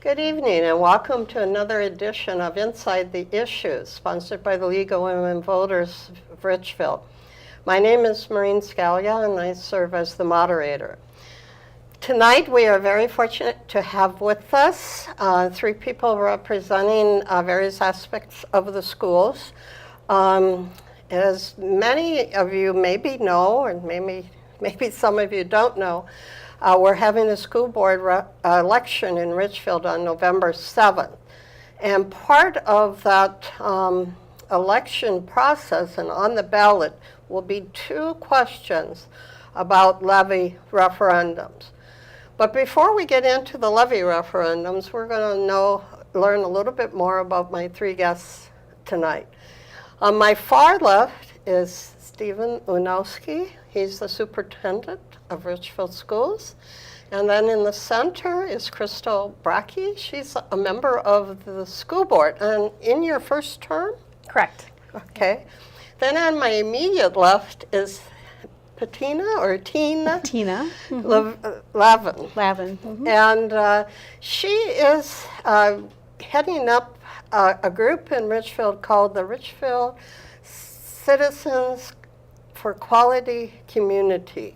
Good evening and welcome to another edition of Inside the Issues, sponsored by the League of Women Voters of Richfield. My name is Maureen Scalia and I serve as the moderator. Tonight we are very fortunate to have with us three people representing various aspects of the schools. As many of you maybe know, or maybe some of you don't know, we're having a school board election in Richfield on November 7th. And part of that election process and on the ballot will be two questions about levy referendums. But before we get into the levy referendums, we're going to learn a little bit more about my three guests tonight. On my far left is Steven Unowski. He's the superintendent of Richfield Schools. And then in the center is Brakke. She's a member of the school board. And in your first term? Correct. Okay. Then on my immediate left is Tina Lavin. Mm-hmm. And she is heading up a group in Richfield called the Richfield Citizens for Quality Community.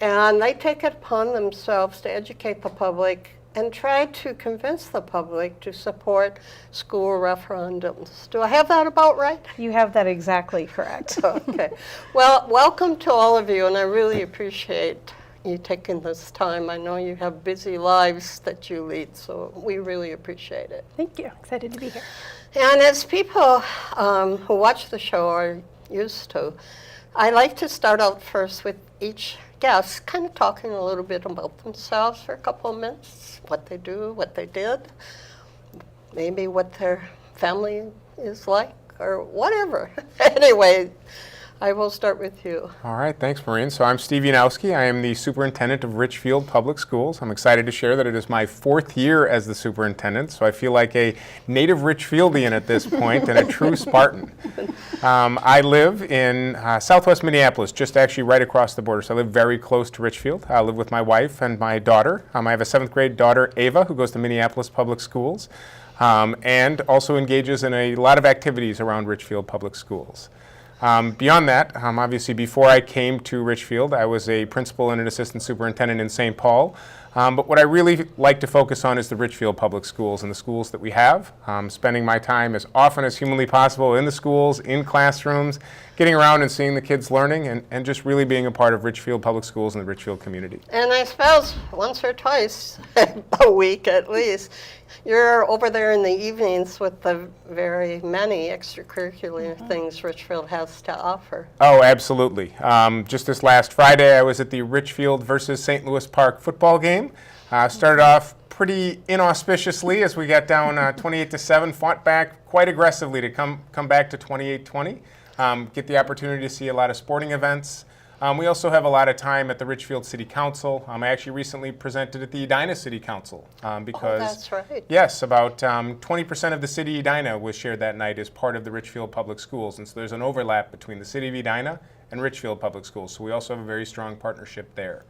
And they take it upon themselves to educate the public and try to convince the public to support school referendums. Do I have that about right? You have that exactly correct. Okay. Well, welcome to all of you, and I really appreciate you taking this time. I know you have busy lives that you lead, so we really appreciate it. Thank you. Excited to be here. And as people who watch the show are used to, I like to start out first with each guest kind of talking a little bit about themselves for a couple of minutes, what they do, what they did, maybe what their family is like, or whatever. Anyway, I will start with you. All right, thanks, Maureen. So I'm Steven Unowski. I am the superintendent of Richfield Public Schools. I'm excited to share that it is my fourth year as the superintendent, so I feel like a native Richfieldian at this point and a true Spartan. I live in southwest Minneapolis, just actually right across the border, so I live very close to Richfield. I live with my wife and my daughter. I have a 7th grade daughter, Ava, who goes to Minneapolis Public Schools, and also engages in a lot of activities around Richfield Public Schools. Beyond that, obviously before I came to Richfield, I was a principal and an assistant superintendent in St. Paul. But what I really like to focus on is the Richfield Public Schools and the schools that we have. Spending my time as often as humanly possible in the schools, in classrooms, getting around and seeing the kids learning, and just really being a part of Richfield Public Schools and the Richfield community. And I suppose once or twice a week at least, you're over there in the evenings with the very many extracurricular things Richfield has to offer. Oh, absolutely. Just this last Friday, I was at the Richfield versus St. Louis Park football game. Started off pretty inauspiciously as we got down 28-7, fought back quite aggressively to come back to 28-20. Get the opportunity to see a lot of sporting events. We also have a lot of time at the Richfield City Council. I actually recently presented at the Edina City Council because, that's right. Yes, about 20% of the city of Edina was shared that night as part of the Richfield Public Schools, and so there's an overlap between the city of Edina and Richfield Public Schools, so we also have a very strong partnership there.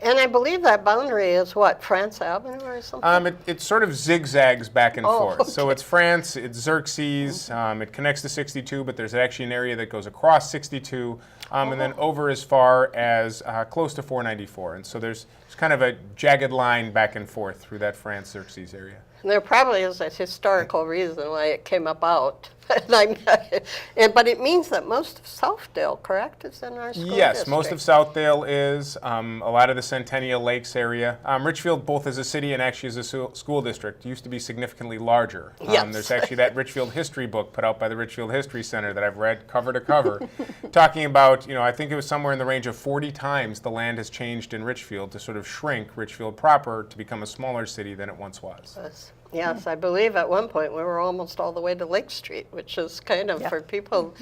And I believe that boundary is what, France Avenue or something? It sort of zigzags back and forth. Okay. So it's France, it's Xerxes, it connects to 62, but there's actually an area that goes across 62, and then over as far as close to 494. And so there's kind of a jagged line back and forth through that France-Xerxes area. There probably is a historical reason why it came about. But it means that most of Southdale, correct, is in our school Yes, district. most of Southdale is, a lot of the Centennial Lakes area. Richfield, both as a city and actually as a school district, used to be significantly larger. Yes. There's actually that Richfield history book put out by the Richfield History Center that I've read cover to cover, talking about, I think it was somewhere in the range of 40 times the land has changed in Richfield to sort of shrink Richfield proper to become a smaller city than it once was. Yes, I believe at one point we were almost all the way to Lake Street, which is kind of, for people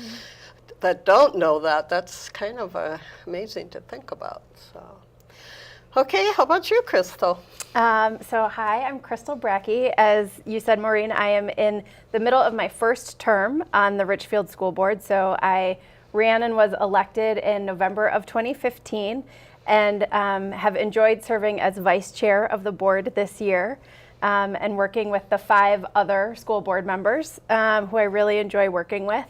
that don't know that, that's kind of amazing to think about. So, okay, how about you, Crystal? Hi, I'm Crystal Brakke. As you said, Maureen, I am in the middle of my first term on the Richfield School Board. So I ran and was elected in November of 2015 and have enjoyed serving as vice chair of the board this year. and working with the 5 other school board members who I really enjoy working with.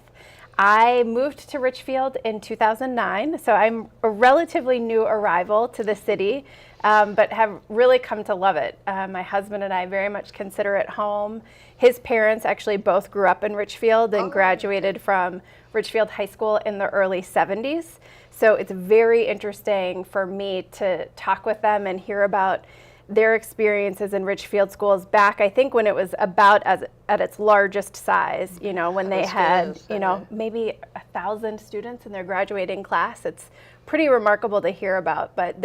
I moved to Richfield in 2009, so I'm a relatively new arrival to the city, but have really come to love it. My husband and I very much consider it home. His parents actually both grew up in Richfield and graduated from Richfield High School in the early 70s. So it's very interesting for me to talk with them and hear about their experiences in Richfield schools back, I think, when it was about at its largest size, you know, when they had, you know, maybe 1,000 students in their graduating class. It's pretty remarkable to hear about, but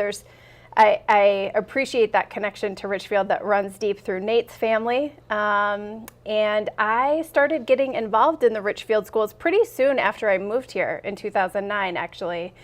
I appreciate that connection to Richfield that runs deep through Nate's family. And I started getting involved in the Richfield schools pretty soon after I moved here in 2009, actually.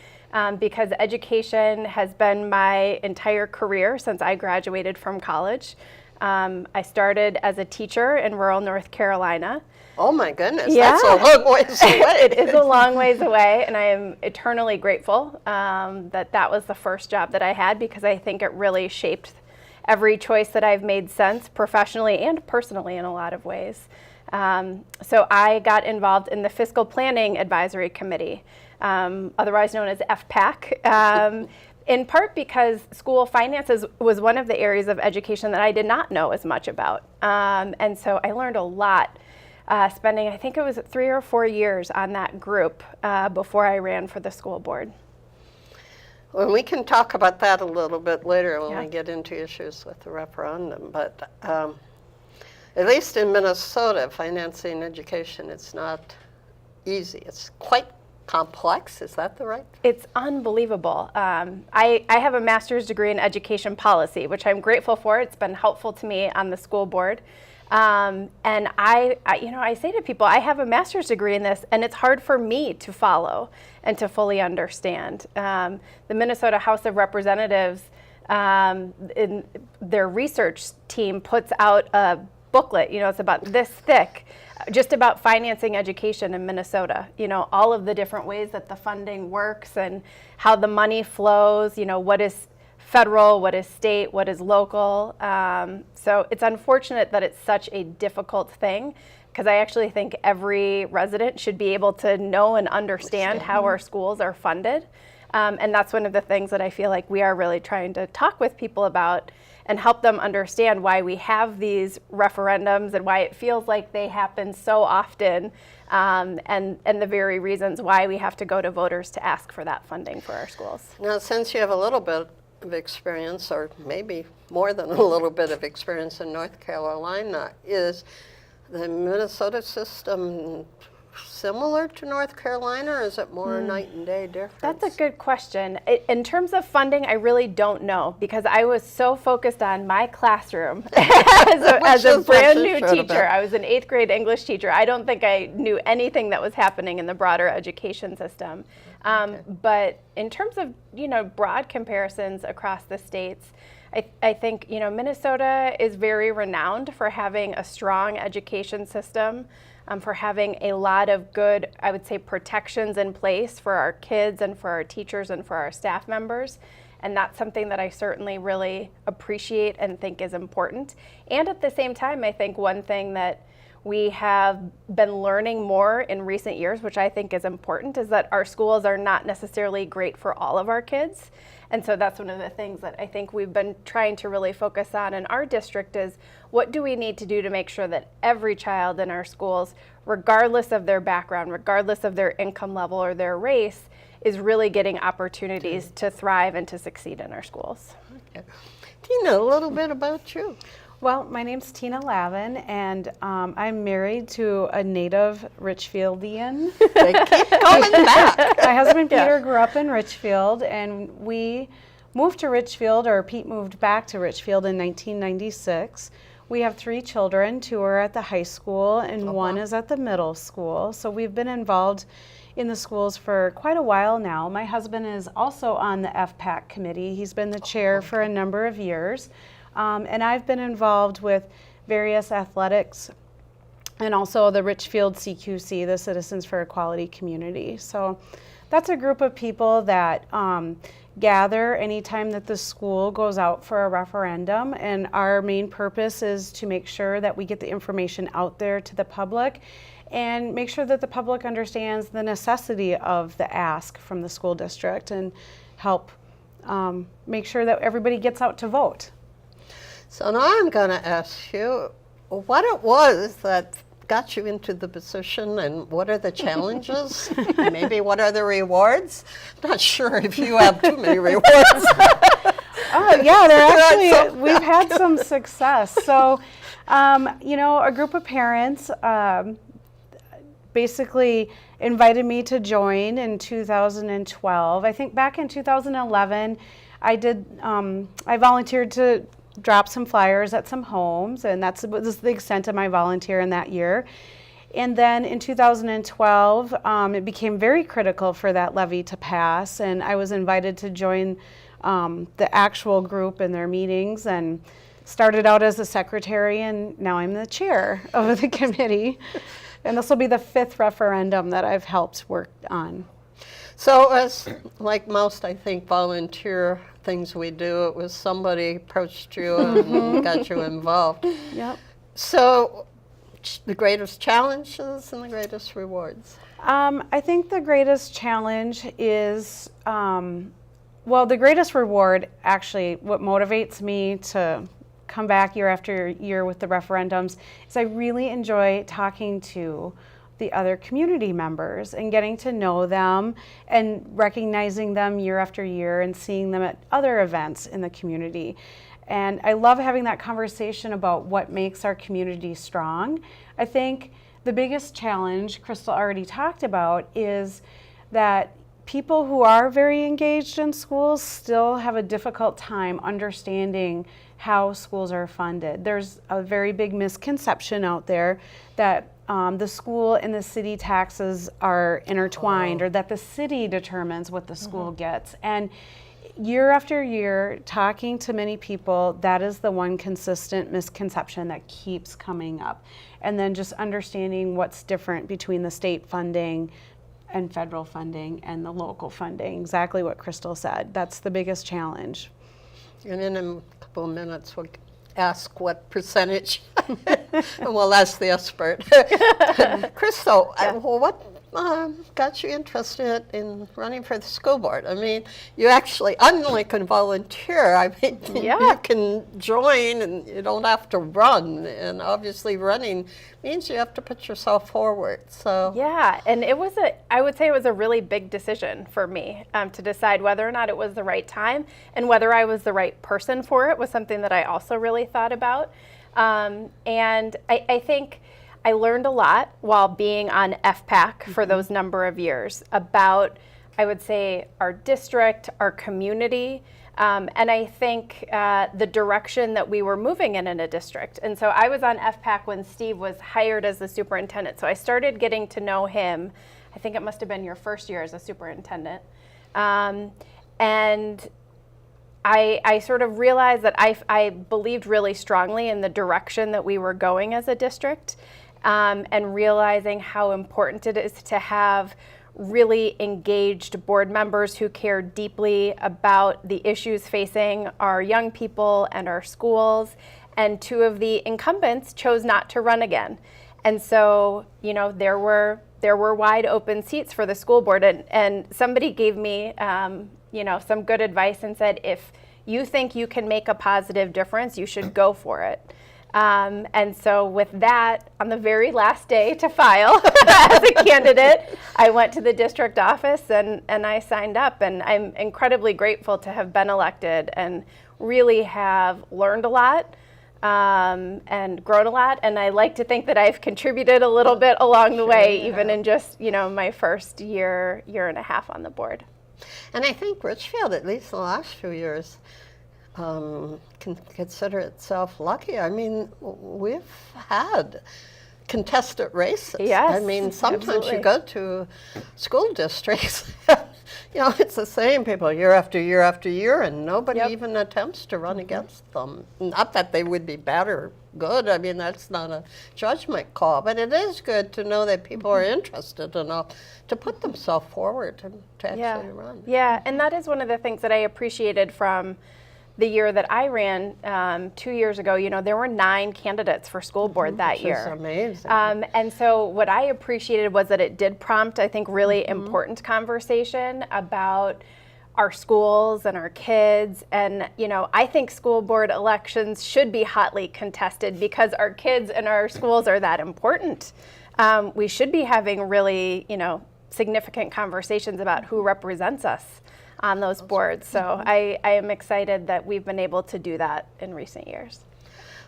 Because education has been my entire career since I graduated from college. I started as a teacher in rural North Carolina. Oh my goodness, that's a long ways away. It is a long ways away, and I am eternally grateful that was the first job that I had, because I think it really shaped every choice that I've made since, professionally and personally in a lot of ways. So I got involved in the Fiscal Planning Advisory Committee, otherwise known as FPAC, in part because school finances was one of the areas of education that I did not know as much about. And so I learned a lot, spending, I think it was 3 or 4 years on that group before I ran for the school board. Well, we can talk about that a little bit later when we get into issues with the referendum, but at least in Minnesota, financing education is not easy. It's quite complex. Is that the right? It's unbelievable. I have a master's degree in education policy, which I'm grateful for. It's been helpful to me on the school board. And I say to people, I have a master's degree in this, and it's hard for me to follow and to fully understand. The Minnesota House of Representatives, in their research team, puts out a booklet, it's about this thick, just about financing education in Minnesota. All of the different ways that the funding works and how the money flows, what is federal, what is state, what is local. So it's unfortunate that it's such a difficult thing, because I actually think every resident should be able to know and understand how our schools are funded. And that's one of the things that I feel like we are really trying to talk with people about and help them understand why we have these referendums and why it feels like they happen so often, and the very reasons why we have to go to voters to ask for that funding for our schools. Now, since you have a little bit of experience, or maybe more than a little bit of experience in North Carolina, is the Minnesota system similar to North Carolina, or is it more night and day difference? That's a good question. In terms of funding, I really don't know, because I was so focused on my classroom as a brand new teacher. I was an 8th grade English teacher. I don't think I knew anything that was happening in the broader education system. But in terms of broad comparisons across the states, I think Minnesota is very renowned for having a strong education system, for having a lot of good, I would say, protections in place for our kids and for our teachers and for our staff members. And that's something that I certainly really appreciate and think is important. And at the same time, I think one thing that we have been learning more in recent years, which I think is important, is that our schools are not necessarily great for all of our kids. And so that's one of the things that I think we've been trying to really focus on in our district, is what do we need to do to make sure that every child in our schools, regardless of their background, regardless of their income level or their race, is really getting opportunities to thrive and to succeed in our schools. Okay. Tina, a little bit about you. Well, my name's Tina Lavin, and I'm married to a native Richfieldian. They keep coming back. My husband Peter grew up in Richfield, and we moved to Richfield, or Pete moved back to Richfield in 1996. We have 3 children. 2 are at the high school, and 1 is at the middle school. So we've been involved in the schools for quite a while now. My husband is also on the FPAC committee. He's been the chair for a number of years. And I've been involved with various athletics and also the Richfield CQC, the Citizens for Equality Community. So that's a group of people that gather anytime that the school goes out for a referendum, and our main purpose is to make sure that we get the information out there to the public and make sure that the public understands the necessity of the ask from the school district and help make sure that everybody gets out to vote. So now I'm going to ask you what it was that got you into the position, and what are the challenges? Maybe what are the rewards? I'm not sure if you have too many rewards. Oh yeah, we've had some success. So, a group of parents basically invited me to join in 2012. I think back in 2011, I volunteered to drop some flyers at some homes, and that was the extent of my volunteer in that year. And then in 2012, it became very critical for that levy to pass, and I was invited to join the actual group in their meetings, and started out as the secretary, and now I'm the chair of the committee. And this will be the 5th referendum that I've helped work on. So as like most, I think, volunteer things we do, it was somebody approached you and got you involved. Yep. So the greatest challenges and the greatest rewards? I think the greatest challenge is, the greatest reward, actually, what motivates me to come back year after year with the referendums is I really enjoy talking to the other community members and getting to know them and recognizing them year after year and seeing them at other events in the community. And I love having that conversation about what makes our community strong. I think the biggest challenge Crystal already talked about is that people who are very engaged in schools still have a difficult time understanding how schools are funded. There's a very big misconception out there that the school and the city taxes are intertwined, or that the city determines what the school gets. And year after year, talking to many people, that is the one consistent misconception that keeps coming up. And then just understanding what's different between the state funding and federal funding and the local funding, exactly what Crystal said. That's the biggest challenge. And in a couple of minutes, we'll ask what percentage, and we'll ask the expert. Crystal, what got you interested in running for the school board? I mean, you actually, unlike a volunteer, I mean, you can join and you don't have to run. And obviously running means you have to put yourself forward. So yeah, and I would say it was a really big decision for me to decide whether or not it was the right time, and whether I was the right person for it was something that I also really thought about. And I think I learned a lot while being on FPAC for those number of years about, I would say, our district, our community, and I think the direction that we were moving in a district. And so I was on FPAC when Steve was hired as the superintendent. So I started getting to know him. I think it must have been your first year as a superintendent. And I sort of realized that I believed really strongly in the direction that we were going as a district. And realizing how important it is to have really engaged board members who care deeply about the issues facing our young people and our schools. And 2 of the incumbents chose not to run again. And so, there were wide open seats for the school board. And somebody gave me, some good advice and said, if you think you can make a positive difference, you should go for it. And so with that, on the very last day to file as a candidate, I went to the district office and I signed up. And I'm incredibly grateful to have been elected and really have learned a lot and grown a lot. And I like to think that I've contributed a little bit along the way, even in just, my first year and a half on the board. And I think Richfield, at least in the last few years, can consider itself lucky. I mean, we've had contested races. Yes, I mean, sometimes absolutely. you go to school districts, you know, it's the same people year after year after year, and nobody Yep. even attempts to run against them. Not that they would be bad or good. I mean, that's not a judgment call, but it is good to know that people are interested enough to put themselves forward and to actually run. Yeah, and that is one of the things that I appreciated from the year that I ran 2 years ago. You know, there were 9 candidates for school board that Which year. is amazing. And so what I appreciated was that it did prompt, I think, really important conversation about our schools and our kids. And, you know, I think school board elections should be hotly contested because our kids and our schools are that important. We should be having really, you know, significant conversations about who represents us on those boards. So I am excited that we've been able to do that in recent years.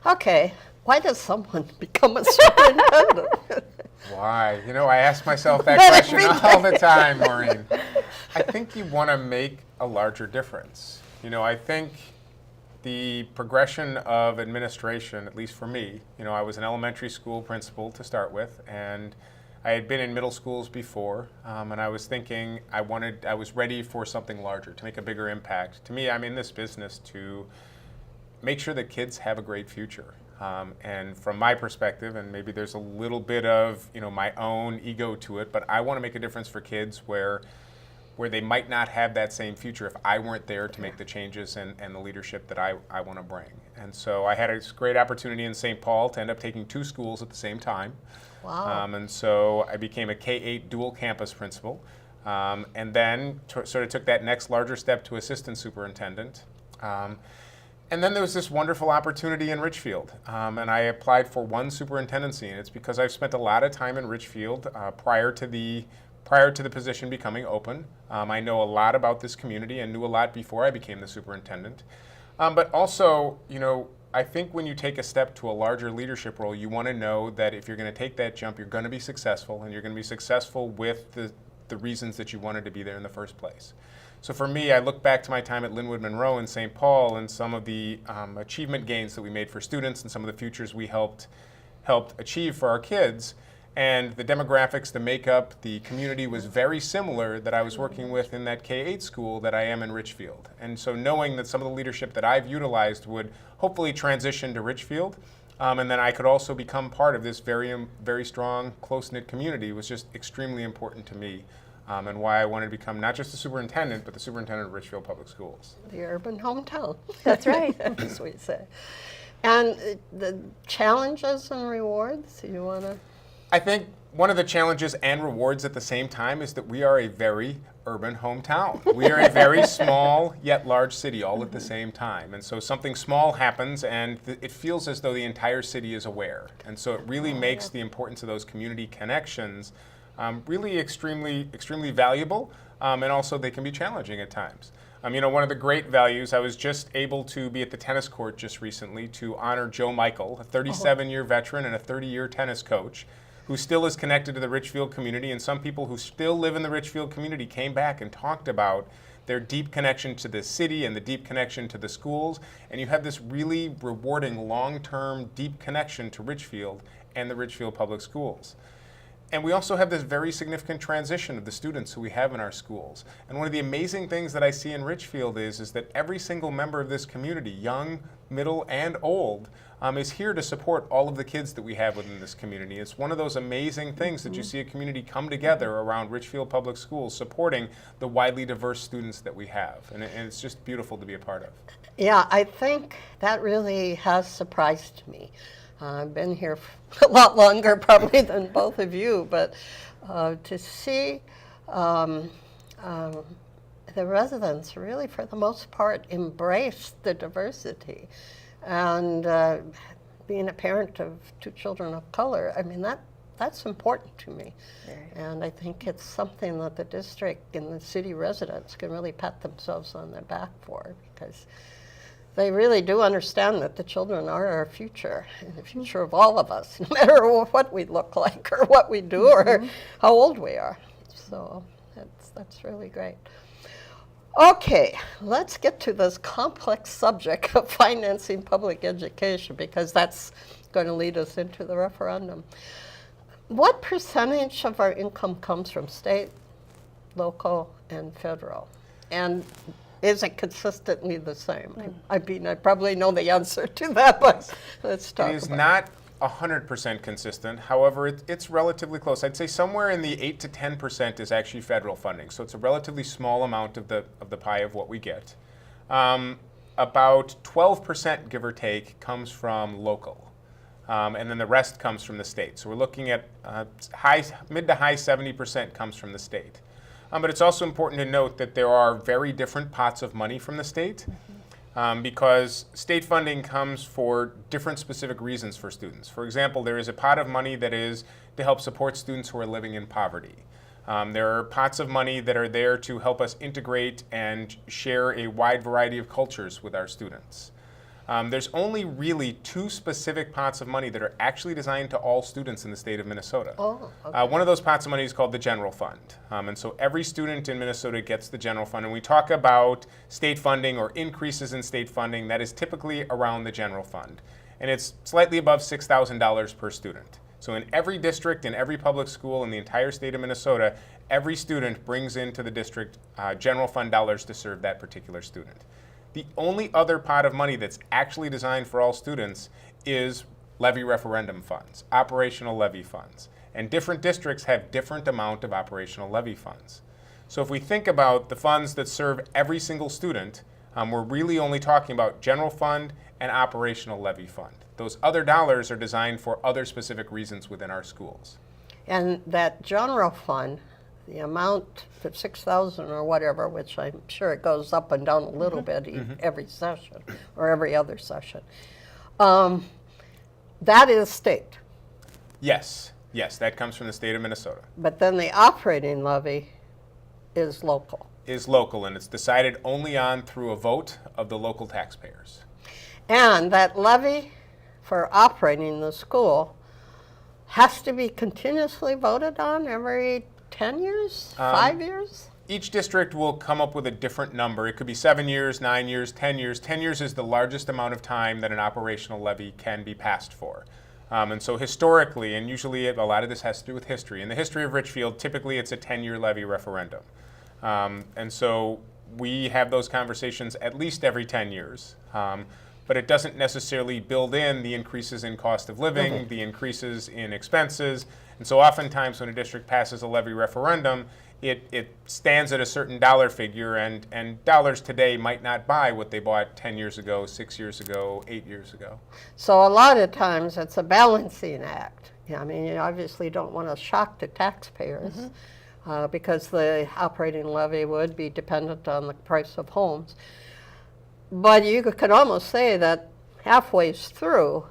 Okay, why does someone become a superintendent? Why? You know, I ask myself that But question every all the time, Maureen. I think you want to make a larger difference. You know, I think the progression of administration, at least for me, you know, I was an elementary school principal to start with, and I had been in middle schools before, and I was thinking I was ready for something larger, to make a bigger impact. To me, I'm in this business to make sure that kids have a great future. And from my perspective, and maybe there's a little bit of, you know, my own ego to it, but I want to make a difference for kids where they might not have that same future if I weren't there to make the changes and the leadership that I want to bring. And so I had a great opportunity in St. Paul to end up taking 2 schools at the same time. Wow. And so I became a K-8 dual campus principal, and then sort of took that next larger step to assistant superintendent. And then there was this wonderful opportunity in Richfield, and I applied for one superintendency, and it's because I've spent a lot of time in Richfield prior to the position becoming open. I know a lot about this community and knew a lot before I became the superintendent. But also, you know, I think when you take a step to a larger leadership role, you want to know that if you're going to take that jump, you're going to be successful, and you're going to be successful with the reasons that you wanted to be there in the first place. So for me, I look back to my time at Linwood Monroe in St. Paul and some of the achievement gains that we made for students and some of the futures we helped achieve for our kids. And the demographics, the makeup, the community was very similar that I was working with in that K-8 school that I am in Richfield. And so knowing that some of the leadership that I've utilized would hopefully transition to Richfield, and then I could also become part of this very, very strong, close-knit community was just extremely important to me, and why I wanted to become not just the superintendent, but the superintendent of Richfield Public Schools. The urban hometown. That's right. As we say. And the challenges and rewards, you want to? I think one of the challenges and rewards at the same time is that we are a very urban hometown. We are a very small yet large city all at the same time. And so something small happens and it feels as though the entire city is aware. And so it really makes the importance of those community connections really extremely valuable, and also they can be challenging at times. You know, one of the great values, I was just able to be at the tennis court just recently to honor Joe Michael, a 37-year veteran and a 30-year tennis coach, who still is connected to the Richfield community, and some people who still live in the Richfield community came back and talked about their deep connection to the city and the deep connection to the schools, and you have this really rewarding long-term deep connection to Richfield and the Richfield Public Schools. And we also have this very significant transition of the students who we have in our schools. And one of the amazing things that I see in Richfield is that every single member of this community, young, middle, and old, is here to support all of the kids that we have within this community. It's one of those amazing things that you see a community come together around Richfield Public Schools, supporting the widely diverse students that we have. And it's just beautiful to be a part of. Yeah, I think that really has surprised me. I've been here a lot longer probably than both of you, but to see the residents really, for the most part, embrace the diversity. And being a parent of 2 children of color, I mean, that's important to me. And I think it's something that the district and the city residents can really pat themselves on their back for, because they really do understand that the children are our future, and the future of all of us, no matter what we look like or what we do or how old we are. So that's really great. Okay, let's get to this complex subject of financing public education, because that's going to lead us into the referendum. What percentage of our income comes from state local and federal? And is it consistently the same? I mean, I probably know the answer to that, but let's talk about it. It is not 100% consistent. However, it's relatively close. I'd say somewhere in the 8 to 10% is actually federal funding. So it's a relatively small amount of the pie of what we get. About 12%, give or take, comes from local. And then the rest comes from the state. So we're looking at mid to high 70% comes from the state. But it's also important to note that there are very different pots of money from the state because state funding comes for different specific reasons for students. For example, there is a pot of money that is to help support students who are living in poverty. There are pots of money that are there to help us integrate and share a wide variety of cultures with our students. There's only really 2 specific pots of money that are actually designed to all students in the state of Minnesota. Oh, okay. One of those pots of money is called the general fund. And so every student in Minnesota gets the general fund. And we talk about state funding or increases in state funding, that is typically around the general fund. And it's slightly above $6,000 per student. So in every district, in every public school in the entire state of Minnesota, every student brings into the district general fund dollars to serve that particular student. The only other pot of money that's actually designed for all students is levy referendum funds, operational levy funds. And different districts have different amount of operational levy funds. So if we think about the funds that serve every single student, we're really only talking about general fund and operational levy fund. Those other dollars are designed for other specific reasons within our schools. And that general fund, the amount of 6,000 or whatever, which I'm sure it goes up and down a little bit every session or every other session, that is state. Yes, that comes from the state of Minnesota. But then the operating levy is local. Is local, and it's decided only on through a vote of the local taxpayers. And that levy for operating the school has to be continuously voted on every 10 years, 5 years? Each district will come up with a different number. It could be 7 years, 9 years, 10 years. 10 years is the largest amount of time that an operational levy can be passed for. And so historically, and usually a lot of this has to do with history, in the history of Richfield, typically it's a 10-year levy referendum. And so we have those conversations at least every 10 years. But it doesn't necessarily build in the increases in cost of living, the increases in expenses. And so oftentimes when a district passes a levy referendum, it stands at a certain dollar figure, and dollars today might not buy what they bought 10 years ago, 6 years ago, 8 years ago. So a lot of times it's a balancing act. I mean, you obviously don't want to shock the taxpayers because the operating levy would be dependent on the price of homes. But you could almost say that halfway through,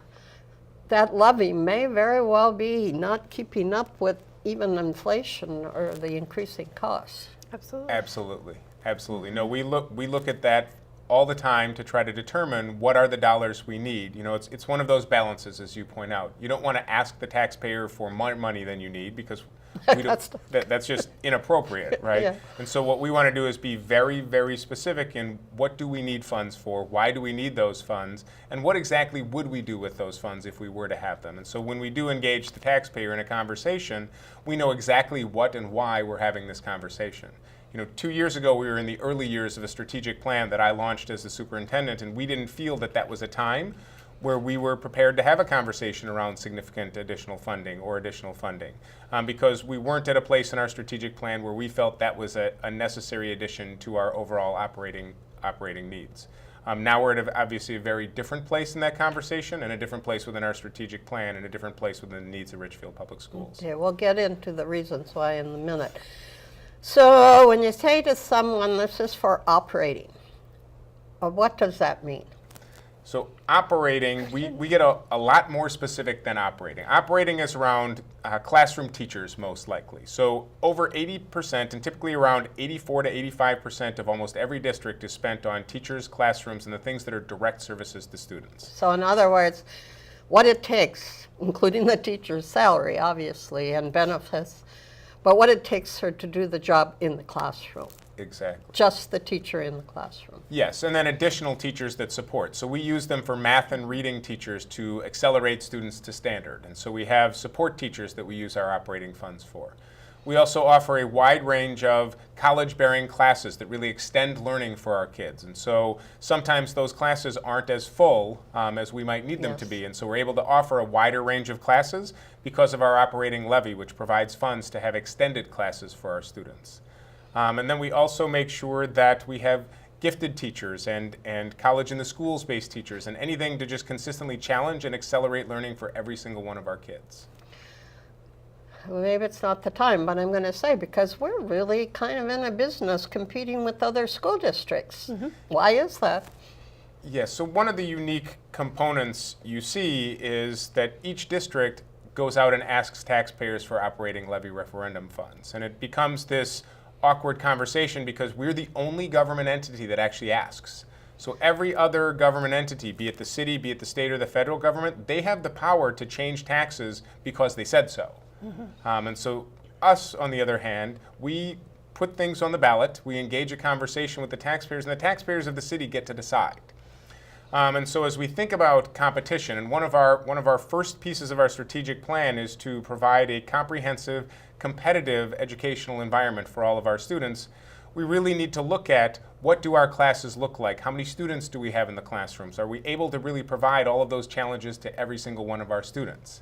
that levy may very well be not keeping up with even inflation or the increasing costs. Absolutely. Absolutely. No, we look at that all the time to try to determine what are the dollars we need. You know, it's one of those balances, as you point out. You don't want to ask the taxpayer for more money than you need because that's just inappropriate, right? Yeah. And so what we want to do is be very, very specific in what do we need funds for, why do we need those funds, and what exactly would we do with those funds if we were to have them. And so when we do engage the taxpayer in a conversation, we know exactly what and why we're having this conversation. You know, 2 years ago, we were in the early years of a strategic plan that I launched as the superintendent, and we didn't feel that that was a time where we were prepared to have a conversation around significant additional funding because we weren't at a place in our strategic plan where we felt that was a necessary addition to our overall operating needs. Now we're at obviously a very different place in that conversation, and a different place within our strategic plan, and a different place within the needs of Richfield Public Schools. Yeah, we'll get into the reasons why in a minute. So when you say to someone, this is for operating, what does that mean? So operating, we get a lot more specific than operating. Operating is around classroom teachers, most likely. So over 80%, and typically around 84 to 85% of almost every district is spent on teachers, classrooms, and the things that are direct services to students. So in other words, what it takes, including the teacher's salary, obviously, and benefits, but what it takes her to do the job in the classroom. Exactly. Just the teacher in the classroom. Yes, and then additional teachers that support. So we use them for math and reading teachers to accelerate students to standard. And so we have support teachers that we use our operating funds for. We also offer a wide range of college-bearing classes that really extend learning for our kids. And so sometimes those classes aren't as full as we might need them to be. And so we're able to offer a wider range of classes because of our operating levy, which provides funds to have extended classes for our students. And then we also make sure that we have gifted teachers and college in the schools-based teachers and anything to just consistently challenge and accelerate learning for every single one of our kids. Well, maybe it's not the time, but I'm going to say, because we're really kind of in a business competing with other school districts. Why is that? Yes, so one of the unique components you see is that each district goes out and asks taxpayers for operating levy referendum funds. And it becomes this awkward conversation because we're the only government entity that actually asks. So every other government entity, be it the city, be it the state or the federal government, they have the power to change taxes because they said so. And so us, on the other hand, we put things on the ballot, we engage a conversation with the taxpayers, and the taxpayers of the city get to decide. And so as we think about competition, and one of our first pieces of our strategic plan is to provide a comprehensive, competitive educational environment for all of our students, we really need to look at what do our classes look like? How many students do we have in the classrooms? Are we able to really provide all of those challenges to every single one of our students?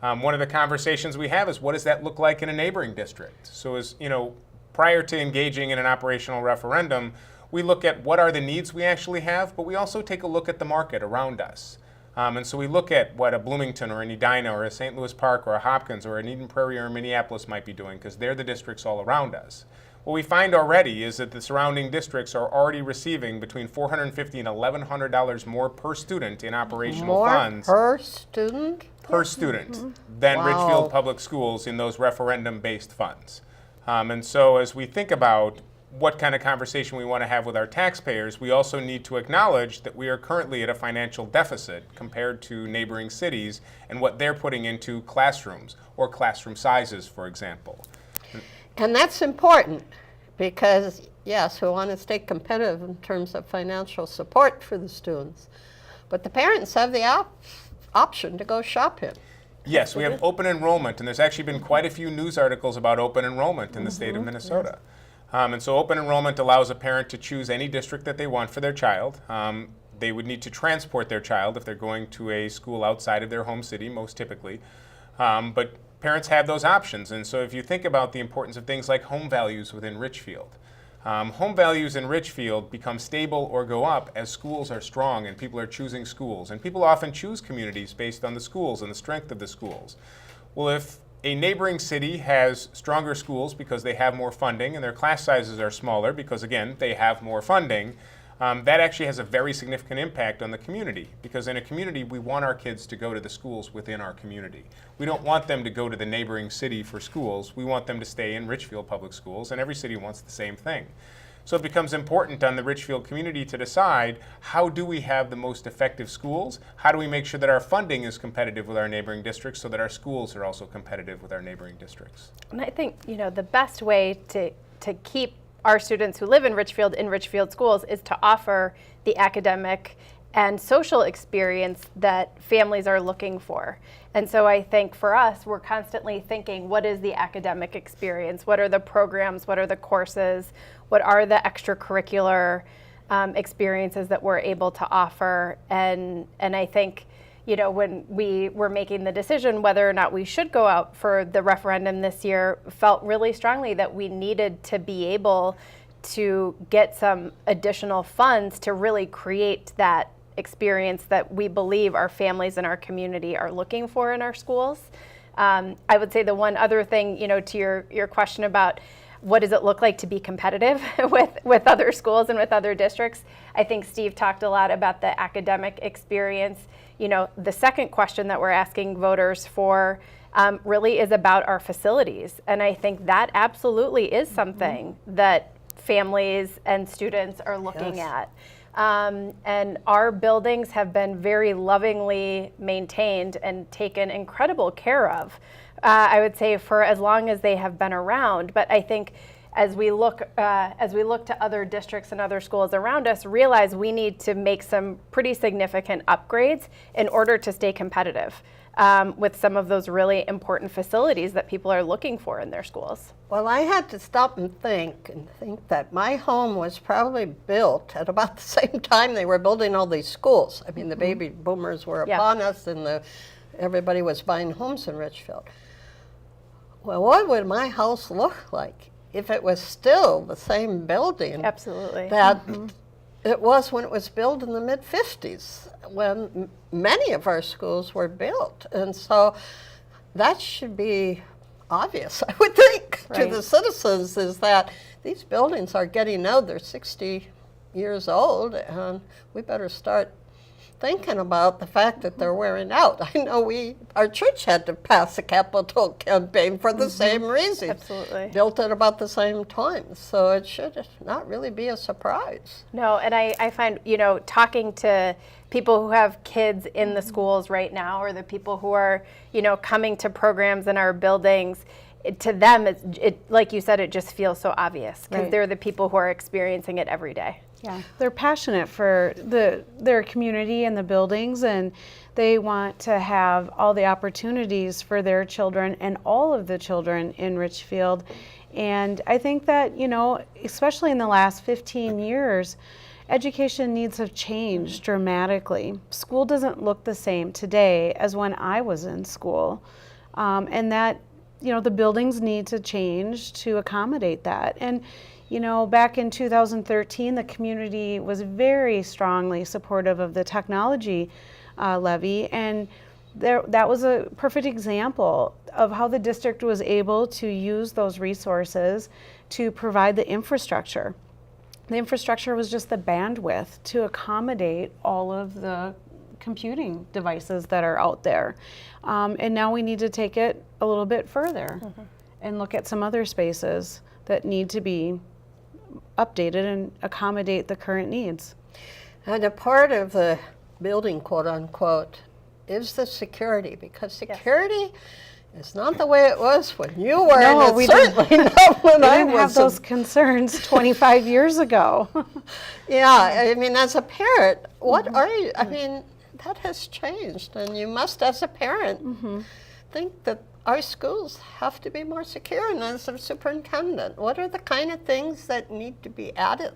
One of the conversations we have is what does that look like in a neighboring district? So as you know, prior to engaging in an operational referendum, we look at what are the needs we actually have, but we also take a look at the market around us. And so we look at what a Bloomington or an Edina or a St. Louis Park or a Hopkins or an Eden Prairie or a Minneapolis might be doing, because they're the districts all around us. What we find already is that the surrounding districts are already receiving between $450 and $1,100 more per student in operational funds. Per student? Per student than Wow. Richfield Public Schools in those referendum-based funds. And so as we think about what kind of conversation we want to have with our taxpayers, we also need to acknowledge that we are currently at a financial deficit compared to neighboring cities and what they're putting into classrooms or classroom sizes, for example. And that's important because, yes, we want to stay competitive in terms of financial support for the students. But the parents have the option to go shopping. Yes, we have open enrollment, and there's actually been quite a few news articles about open enrollment in the state of Minnesota. And so open enrollment allows a parent to choose any district that they want for their child. They would need to transport their child if they're going to a school outside of their home city, most typically. But parents have those options. And so if you think about the importance of things like home values within Richfield, home values in Richfield become stable or go up as schools are strong and people are choosing schools. And people often choose communities based on the schools and the strength of the schools. Well, if a neighboring city has stronger schools because they have more funding and their class sizes are smaller because, again, they have more funding, that actually has a very significant impact on the community, because in a community we want our kids to go to the schools within our community. We don't want them to go to the neighboring city for schools. We want them to stay in Richfield Public Schools, and every city wants the same thing. So it becomes important on the Richfield community to decide, how do we have the most effective schools? How do we make sure that our funding is competitive with our neighboring districts so that our schools are also competitive with our neighboring districts? And I think, you know, the best way to keep our students who live in Richfield schools is to offer the academic and social experience that families are looking for. And so I think for us, we're constantly thinking, what is the academic experience? What are the programs? What are the courses? What are the extracurricular experiences that we're able to offer? And I think, you know, when we were making the decision whether or not we should go out for the referendum this year, felt really strongly that we needed to be able to get some additional funds to really create that experience that we believe our families and our community are looking for in our schools. I would say the one other thing, you know, to your question about what does it look like to be competitive with other schools and with other districts, I think Steve talked a lot about the academic experience. You know, the second question that we're asking voters for really is about our facilities. And I think that absolutely is something that families and students are looking at. And our buildings have been very lovingly maintained and taken incredible care of, I would say, for as long as they have been around. But I think as we look to other districts and other schools around us, realize we need to make some pretty significant upgrades in order to stay competitive. with some of those really important facilities that people are looking for in their schools. Well, I had to stop and think that my home was probably built at about the same time they were building all these schools. I mean, the baby boomers were upon us, and everybody was buying homes in Richfield. Well, what would my house look like if it was still the same building? Absolutely. That it was when it was built in the mid-50s, when many of our schools were built. And so that should be obvious, I would think, to the citizens, is that these buildings are getting old. They're 60 years old, and we better start thinking about the fact that they're wearing out. I know our church had to pass a capital campaign for the same reason. Absolutely. Built at about the same time, so it should not really be a surprise. No, and I find, talking to people who have kids in the schools right now, or the people who are, coming to programs in our buildings, to them, it like you said, it just feels so obvious, because they're the people who are experiencing it every day. Yeah, they're passionate for their community and the buildings, and they want to have all the opportunities for their children and all of the children in Richfield. And I think that, especially in the last 15 years, education needs have changed dramatically. School doesn't look the same today as when I was in school. And that, the buildings need to change to accommodate that. And back in 2013, the community was very strongly supportive of the technology levy, and that was a perfect example of how the district was able to use those resources to provide the infrastructure. The infrastructure was just the bandwidth to accommodate all of the computing devices that are out there. And now we need to take it a little bit further and look at some other spaces that need to be updated and accommodate the current needs. And a part of the building, quote unquote, is the security, because security is not the way it was when you were, No, and we it's certainly not when I didn't have was. those concerns 25 years ago. Yeah, I mean, as a parent, what are you, I mean, that has changed, and you must, as a parent, think that our schools have to be more secure. And as a superintendent, what are the kind of things that need to be added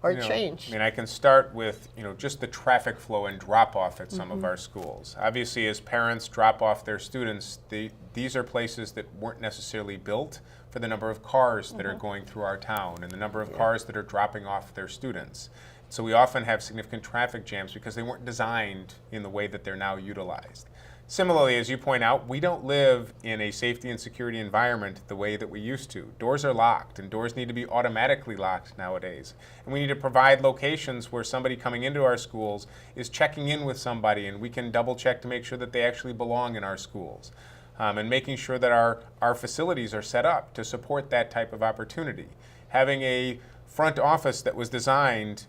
or changed? I mean, I can start with, just the traffic flow and drop-off at some of our schools. Obviously, as parents drop off their students, these are places that weren't necessarily built for the number of cars that are going through our town and the number of cars that are dropping off their students. So we often have significant traffic jams because they weren't designed in the way that they're now utilized. Similarly, as you point out, we don't live in a safety and security environment the way that we used to. Doors are locked, and doors need to be automatically locked nowadays. And we need to provide locations where somebody coming into our schools is checking in with somebody, and we can double check to make sure that they actually belong in our schools. And making sure that our facilities are set up to support that type of opportunity. Having a front office that was designed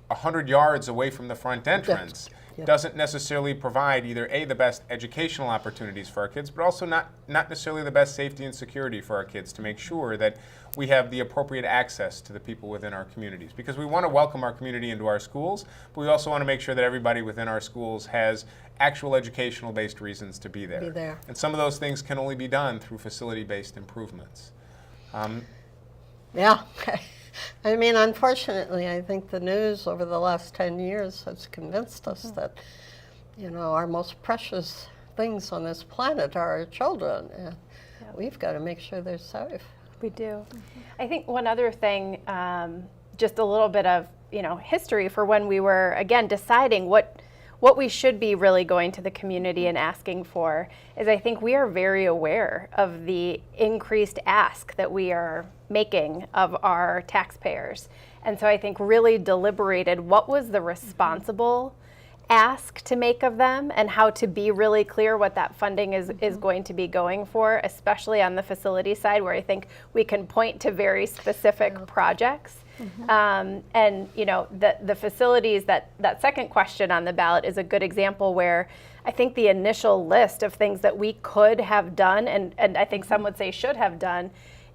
100 yards away from the front entrance doesn't necessarily provide either the best educational opportunities for our kids, but also not necessarily the best safety and security for our kids, to make sure that we have the appropriate access to the people within our communities. Because we want to welcome our community into our schools, but we also want to make sure that everybody within our schools has actual educational-based reasons to be there. And some of those things can only be done through facility-based improvements. Yeah. I mean, unfortunately, I think the news over the last 10 years has convinced us that, our most precious things on this planet are our children, and we've got to make sure they're safe. We do. I think one other thing, just a little bit of, history for when we were, again, deciding what we should be really going to the community and asking for, is I think we are very aware of the increased ask that we are making of our taxpayers. And so I think really deliberated what was the responsible ask to make of them, and how to be really clear what that funding is going to be going for, especially on the facility side, where I think we can point to very specific projects. And the facilities, that second question on the ballot is a good example where I think the initial list of things that we could have done, and I think some would say should have done,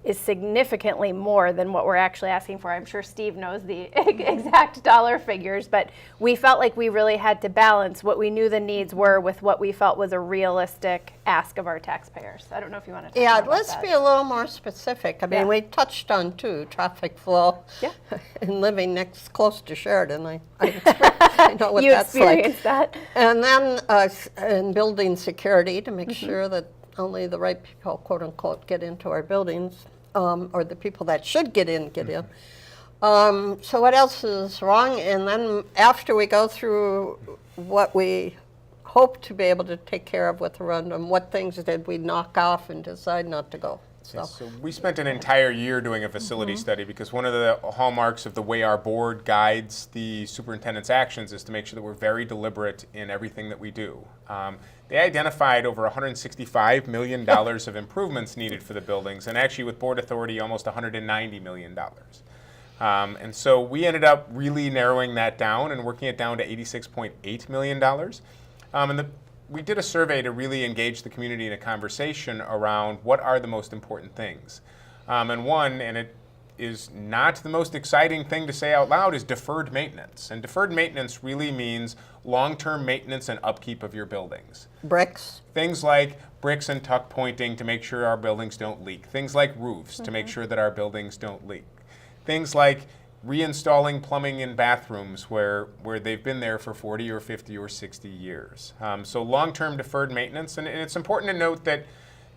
is significantly more than what we're actually asking for. I'm sure Steve knows the exact dollar figures, but we felt like we really had to balance what we knew the needs were with what we felt was a realistic ask of our taxpayers. I don't know if you want to talk Yeah, more about let's that. be a little more specific. I mean, Yeah. we touched on too, traffic flow. Yeah. And living close to Sheridan, I know what You that's like. experienced that. And then and building security to make sure that only the right people, quote unquote, get into our buildings, or the people that should get in, in. So what else is wrong? And then after we go through what we hope to be able to take care of with the referendum, what things did we knock off and decide not to go? So we spent an entire year doing a facility study because one of the hallmarks of the way our board guides the superintendent's actions is to make sure that we're very deliberate in everything that we do. They identified over $165 million of improvements needed for the buildings, and actually with board authority, almost $190 million. And so we ended up really narrowing that down and working it down to $86.8 million. We did a survey to really engage the community in a conversation around what are the most important things. And it is not the most exciting thing to say out loud, is deferred maintenance. And deferred maintenance really means long-term maintenance and upkeep of your buildings. Bricks. Things like bricks and tuck pointing to make sure our buildings don't leak. Things like roofs to make sure that our buildings don't leak. Things like reinstalling plumbing in bathrooms where they've been there for 40 or 50 or 60 years. So long-term deferred maintenance, and it's important to note that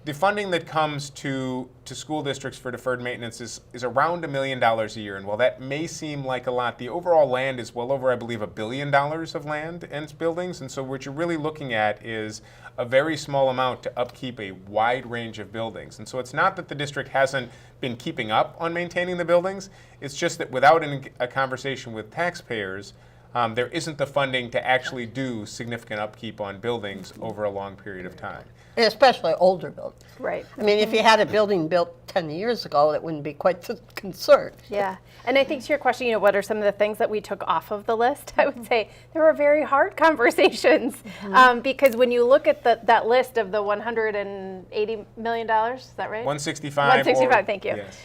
the funding that comes to school districts for deferred maintenance is around $1 million a year. And while that may seem like a lot, the overall land is well over, I believe, $1 billion of land and buildings. And so what you're really looking at is a very small amount to upkeep a wide range of buildings. And so it's not that the district hasn't been keeping up on maintaining the buildings. It's just that without a conversation with taxpayers, there isn't the funding to actually do significant upkeep on buildings over a long period of time. Especially older buildings. Right. I mean, if you had a building built 10 years ago, that wouldn't be quite the concern. Yeah, and I think to your question, what are some of the things that we took off of the list? I would say there were very hard conversations because when you look at that list of the $180 million, is that right? 165. 165. Thank you. Yes.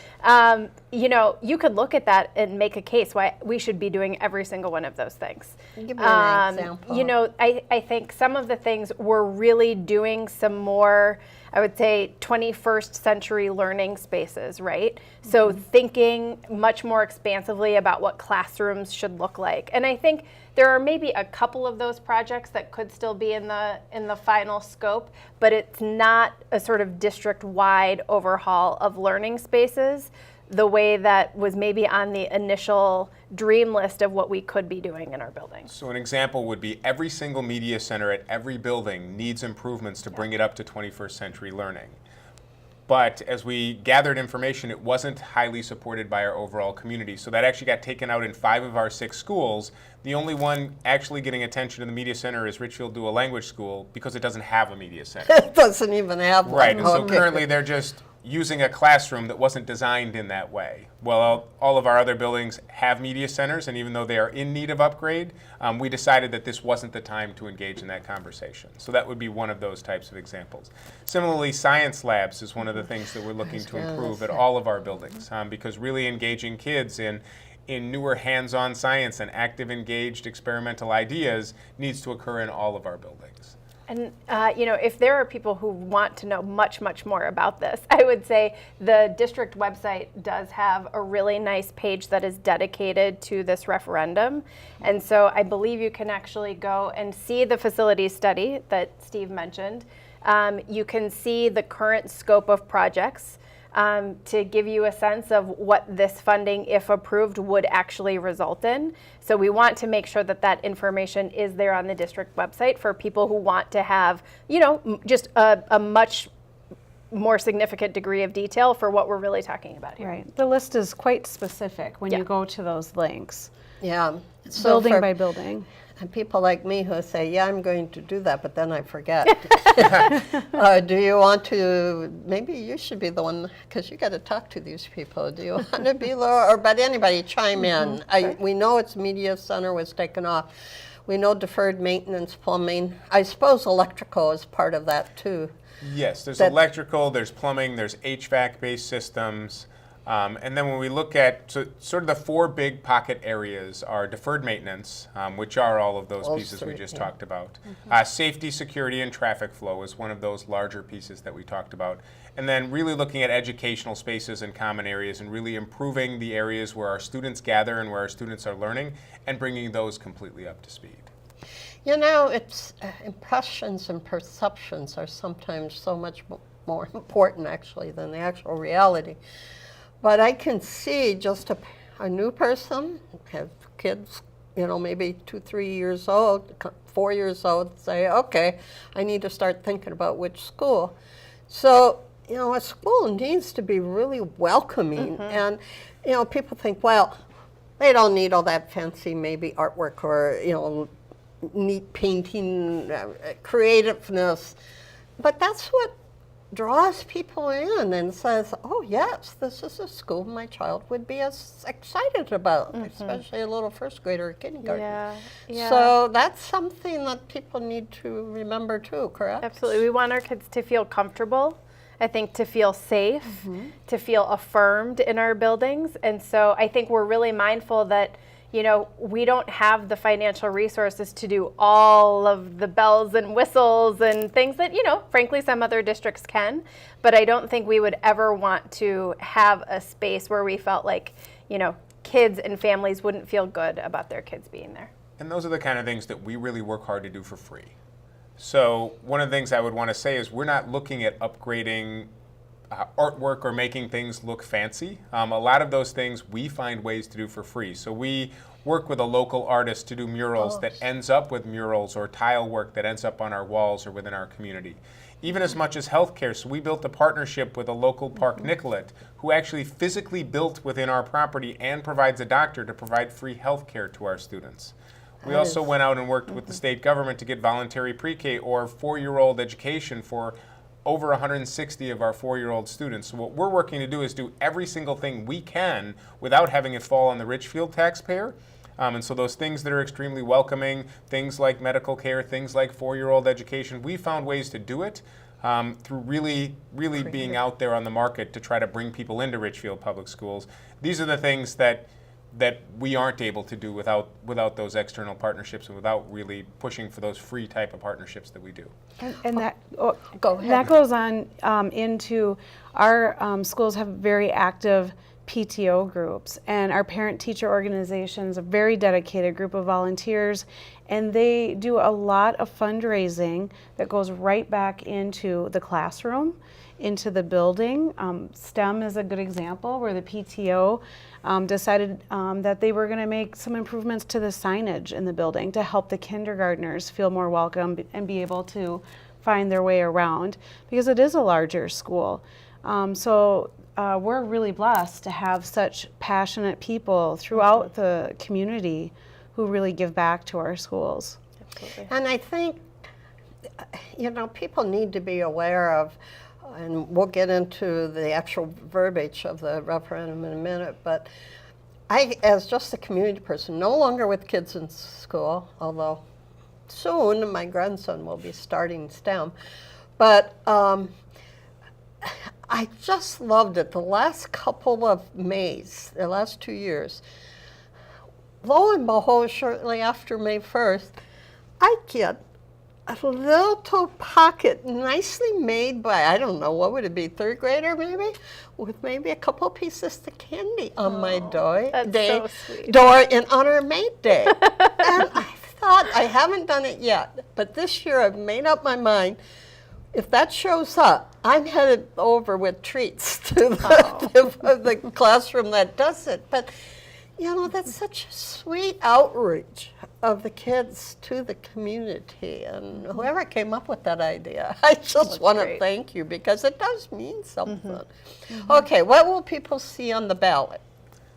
You could look at that and make a case why we should be doing every single one of those things. Give me an example. I think some of the things we're really doing some more, I would say, 21st century learning spaces, right? So thinking much more expansively about what classrooms should look like. And I think there are maybe a couple of those projects that could still be in the final scope, but it's not a sort of district-wide overhaul of learning spaces the way that was maybe on the initial dream list of what we could be doing in our buildings. So an example would be every single media center at every building needs improvements to bring it up to 21st century learning. But as we gathered information, it wasn't highly supported by our overall community. So that actually got taken out in 5 of our 6 schools. The only one actually getting attention in the media center is Richfield Dual Language School because it doesn't have a media center. It doesn't even have one. Right, and so Okay. currently they're just using a classroom that wasn't designed in that way. Well, all of our other buildings have media centers, and even though they are in need of upgrade, we decided that this wasn't the time to engage in that conversation. So that would be one of those types of examples. Similarly, science labs is one of the things that we're looking to improve at all of our buildings, because really engaging kids in newer hands-on science and active, engaged experimental ideas needs to occur in all of our buildings. And if there are people who want to know much, much more about this, I would say the district website does have a really nice page that is dedicated to this referendum. And so I believe you can actually go and see the facility study that Steve mentioned. You can see the current scope of projects to give you a sense of what this funding, if approved, would actually result in. So we want to make sure that that information is there on the district website for people who want to have, just a much more significant degree of detail for what we're really talking about here. Right. The list is quite specific when Yeah. you go to those links, Yeah. So building for by building. people like me who say, yeah, I'm going to do that, but then I forget. Do you want to, maybe you should be the one, because you got to talk to these people. Do you want to be, Laura, but anybody chime in. We know its media center was taken off. We know deferred maintenance, plumbing. I suppose electrical is part of that too. Yes, there's That- electrical, there's plumbing, there's HVAC-based systems. And then when we look at sort of the four big pocket areas are deferred maintenance, which are all of those pieces we just talked about. Safety, security, and traffic flow is one of those larger pieces that we talked about. And then really looking at educational spaces and common areas and really improving the areas where our students gather and where our students are learning and bringing those completely up to speed. You know, it's impressions and perceptions are sometimes so much more important actually than the actual reality. But I can see just a new person, have kids, you know, maybe 2, 3 years old, 4 years old, say, okay, I need to start thinking about which school. So, you know, a school needs to be really welcoming. And, you know, people think, well, they don't need all that fancy maybe artwork or, you know, neat painting, creativeness. But that's what draws people in and says, oh yes, this is a school my child would be as excited about, especially a little first grader or kindergarten. Yeah. So that's something that people need to remember too, correct? Absolutely. We want our kids to feel comfortable, I think to feel safe, to feel affirmed in our buildings. And so I think we're really mindful that, you know, we don't have the financial resources to do all of the bells and whistles and things that, you know, frankly, some other districts can. But I don't think we would ever want to have a space where we felt like, you know, kids and families wouldn't feel good about their kids being there. And those are the kind of things that we really work hard to do for free. So one of the things I would want to say is we're not looking at upgrading artwork or making things look fancy. A lot of those things we find ways to do for free. So we work with a local artist to do murals that ends up with murals or tile work that ends up on our walls or within our community. Even as much as healthcare, so we built a partnership with a local park, Nicollet, who actually physically built within our property and provides a doctor to provide free healthcare to our students. We also went out and worked with the state government to get voluntary pre-K or 4-year-old education for over 160 of our 4-year-old students. So what we're working to do is do every single thing we can without having it fall on the Richfield taxpayer. And so those things that are extremely welcoming, things like medical care, things like 4-year-old education, we found ways to do it through really being out there on the market to try to bring people into Richfield Public Schools. These are the things that we aren't able to do without those external partnerships and without really pushing for those free type of partnerships that we do. And that Go ahead. that goes on into our schools have very active PTO groups, and our parent-teacher organization is a very dedicated group of volunteers, and they do a lot of fundraising that goes right back into the classroom, into the building. STEM is a good example where the PTO decided that they were going to make some improvements to the signage in the building to help the kindergartners feel more welcome and be able to find their way around, because it is a larger school. So we're really blessed to have such passionate people throughout the community who really give back to our schools. Absolutely. And I think, you know, people need to be aware of, and we'll get into the actual verbiage of the referendum in a minute, but I, as just a community person, no longer with kids in school, although soon my grandson will be starting STEM, but I just loved it. The last couple of Mays, the last 2 years, lo and behold, shortly after May 1st, I get a little pocket nicely made by, I don't know, what would it be, 3rd grader maybe? With maybe a couple pieces of candy on my door in honor of May Day. And I thought, I haven't done it yet, but this year I've made up my mind. If that shows up, I'm headed over with treats to the classroom that does it. But, you know, that's such a sweet outreach of the kids to the community. And whoever came up with that idea, I just want to thank you, because it does mean something. Okay, what will people see on the ballot?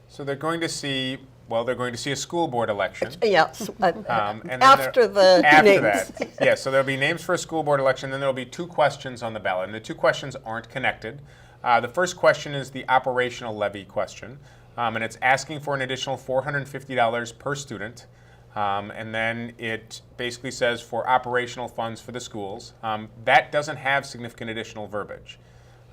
So they're going to see, well, they're going to see a school board election. Yes, And then after the after names. that, yeah, so there'll be names for a school board election, then there'll be 2 questions on the ballot, and the 2 questions aren't connected. The first question is the operational levy question, and it's asking for an additional $450 per student. And then it basically says for operational funds for the schools. That doesn't have significant additional verbiage.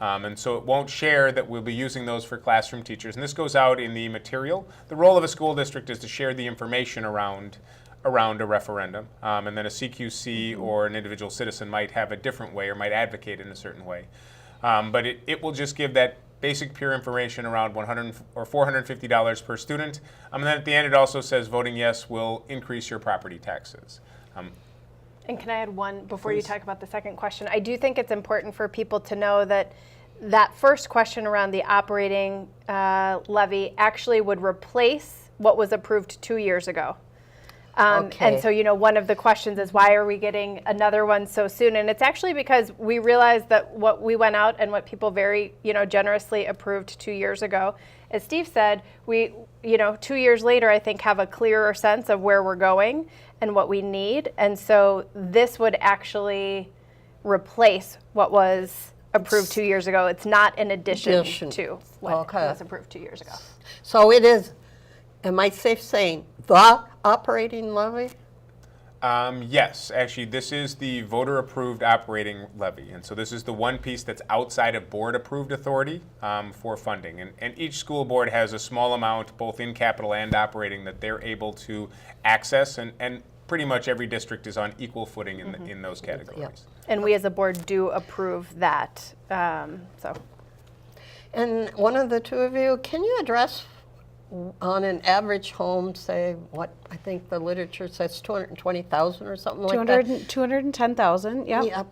And so it won't share that we'll be using those for classroom teachers. And this goes out in the material. The role of a school district is to share the information around a referendum. And then a CQC or an individual citizen might have a different way or might advocate in a certain way. But it will just give that basic pure information around $100 or $450 per student. And then at the end it also says voting yes will increase your property taxes. And can I add one before Please. you talk about the second question? I do think it's important for people to know that that first question around the operating levy actually would replace what was approved 2 years ago. Okay. And so, one of the questions is why are we getting another one so soon? And it's actually because we realized that what we went out and what people very, generously approved 2 years ago, as Steve said, we, 2 years later, I think have a clearer sense of where we're going and what we need. And so this would actually replace what was approved 2 years ago. It's not in addition to what was approved 2 years ago. So it is, am I safe saying, the operating levy? Yes, actually, this is the voter-approved operating levy. And so this is the one piece that's outside of board-approved authority for funding. And each school board has a small amount, both in capital and operating, that they're able to access. And pretty much every district is on equal footing in those categories. Yep. And we as a board do approve that. So. And one of the two of you, can you address on an average home, say, what I think the literature says 220,000 or something like that? 210,000, yeah.